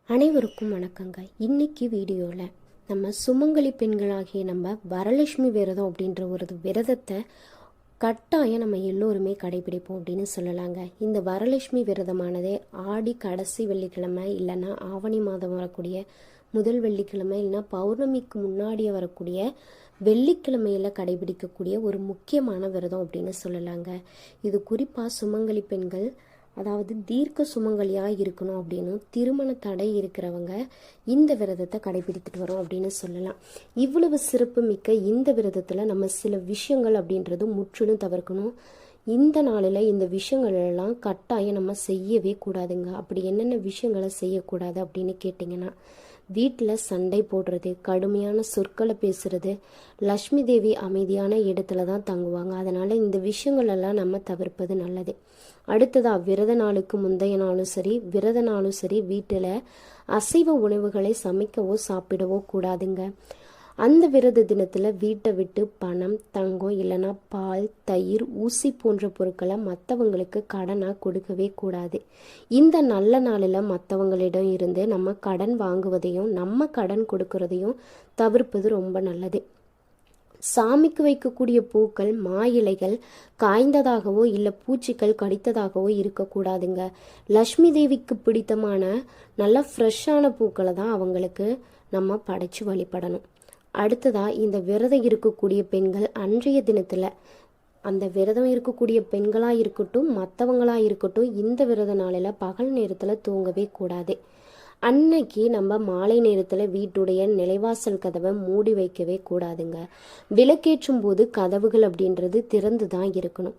அனைவருக்கும் வணக்கங்க. இன்னைக்கு வீடியோவில் நம்ம சுமங்கலி பெண்களாகிய நம்ம வரலட்சுமி விரதம் அப்படின்ற ஒரு விரதத்தை கட்டாயம் நம்ம எல்லோருமே கடைபிடிப்போம் அப்படின்னு சொல்லலாங்க. இந்த வரலட்சுமி விரதமானதே ஆடி கடைசி வெள்ளிக்கிழமை இல்லைன்னா ஆவணி மாதம் வரக்கூடிய முதல் வெள்ளிக்கிழமை இல்லைன்னா பௌர்ணமிக்கு முன்னாடியே வரக்கூடிய வெள்ளிக்கிழமையில் கடைபிடிக்கக்கூடிய ஒரு முக்கியமான விரதம் அப்படின்னு சொல்லலாங்க. இது குறிப்பாக சுமங்கலி பெண்கள், அதாவது தீர்க்க சுமங்கலியாக இருக்கணும் அப்படின்னு திருமண தடை இருக்கிறவங்க இந்த விரதத்தை கடைபிடித்துட்டு வரோம் அப்படின்னு சொல்லலாம். இவ்வளவு சிறப்பு மிக்க இந்த விரதத்தில் நம்ம சில விஷயங்கள் அப்படின்றது முற்றிலும் தவிர்க்கணும். இந்த நாளில் இந்த விஷயங்கள் எல்லாம் கட்டாயம் நம்ம செய்யவே கூடாதுங்க. அப்படி என்னென்ன விஷயங்களை செய்யக்கூடாது அப்படின்னு கேட்டிங்கன்னா, வீட்டில் சண்டை போடுறது, கடுமையான சொற்களை பேசுறது. லக்ஷ்மி தேவி அமைதியான இடத்துல தான் தங்குவாங்க. அதனால் இந்த விஷயங்கள் எல்லாம் நம்ம தவிர்ப்பது நல்லது. அடுத்ததா, விரத நாளுக்கு முந்தைய நாளும் சரி விரத நாளும் சரி வீட்டில் அசைவ உணவுகளை சமைக்கவோ சாப்பிடவோ கூடாதுங்க. அந்த விரத தினத்தில் வீட்டை விட்டு பணம், தங்கம் இல்லைன்னா பால், தயிர், ஊசி போன்ற பொருட்களை மற்றவங்களுக்கு கடனாக கொடுக்கவே கூடாது. இந்த நல்ல நாளில் மற்றவங்களிடம் இருந்து நம்ம கடன் வாங்குவதையும் நம்ம கடன் கொடுக்கறதையும் தவிர்ப்பது ரொம்ப நல்லது. சாமிக்கு வைக்கக்கூடிய பூக்கள், மா இலைகள் காய்ந்ததாகவோ இல்லை பூச்சிகள் கடித்ததாகவோ இருக்கக்கூடாதுங்க. லக்ஷ்மி தேவிக்கு பிடித்தமான நல்ல ஃப்ரெஷ்ஷான பூக்களை தான் அவங்களுக்கு நம்ம படைச்சு வழிபடணும். அடுத்ததா, இந்த விரதம் இருக்கக்கூடிய பெண்கள் அன்றைய தினத்தில், அந்த விரதம் இருக்கக்கூடிய பெண்களாக இருக்கட்டும் மற்றவங்களாக இருக்கட்டும், இந்த விரத நாளில் பகல் நேரத்தில் தூங்கவே கூடாது. அன்னைக்கு நம்ம மாலை நேரத்தில் வீட்டுடைய நிலைவாசல் கதவை மூடி வைக்கவே கூடாதுங்க. விளக்கேற்றும் போது கதவுகள் அப்படின்றது திறந்து தான் இருக்கணும்.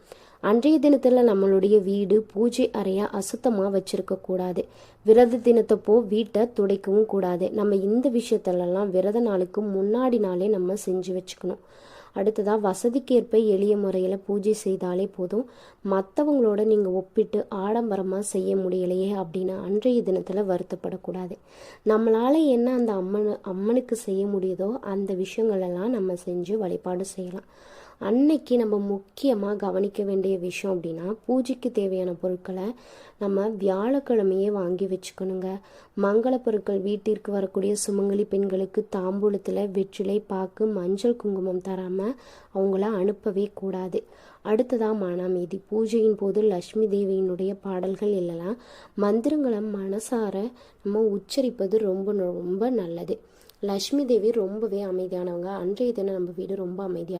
அன்றைய தினத்தில் நம்மளுடைய வீடு, பூஜை அறையா அசுத்தமாக வச்சிருக்க கூடாது. விரத தினத்தப்போ வீட்டை துடைக்கவும் கூடாது. நம்ம இந்த விஷயத்திலலாம் விரத நாளுக்கு முன்னாடி நாளே நம்ம செஞ்சு வச்சுக்கணும். அடுத்ததாக, வசதிக்கேற்ப எளிய முறையில் பூஜை செய்தாலே போதும். மற்றவங்களோட நீங்கள் ஒப்பிட்டு ஆடம்பரமாக செய்ய முடியலையே அப்படின்னு அன்றைய தினத்தில் வருத்தப்படக்கூடாது. நம்மளால் என்ன அந்த அம்மனுக்கு செய்ய முடியுதோ அந்த விஷயங்களெல்லாம் நம்ம செஞ்சு வழிபாடு செய்யலாம். அன்னைக்கு நம்ம முக்கியமாக கவனிக்க வேண்டிய விஷயம் அப்படின்னா, பூஜைக்கு தேவையான பொருட்களை நம்ம வியாழக்கிழமையே வாங்கி வச்சுக்கணுங்க. மங்கள பொருட்கள், வீட்டிற்கு வரக்கூடிய சுமங்கலி பெண்களுக்கு தாம்பூலத்தில் வெற்றிலை, பாக்கு, மஞ்சள், குங்குமம் தராமல் அவங்கள அனுப்பவே கூடாது. அடுத்ததாக, மனமீதி. பூஜையின் போது லக்ஷ்மி தேவியினுடைய பாடல்கள் இல்லைனா மந்திரங்களை மனசார நம்ம உச்சரிப்பது ரொம்ப ரொம்ப நல்லது. லக்ஷ்மி தேவி ரொம்பவே அமைதியானவங்க. அன்றைய தினம் நம்ம வீடு ரொம்ப அமைதியாக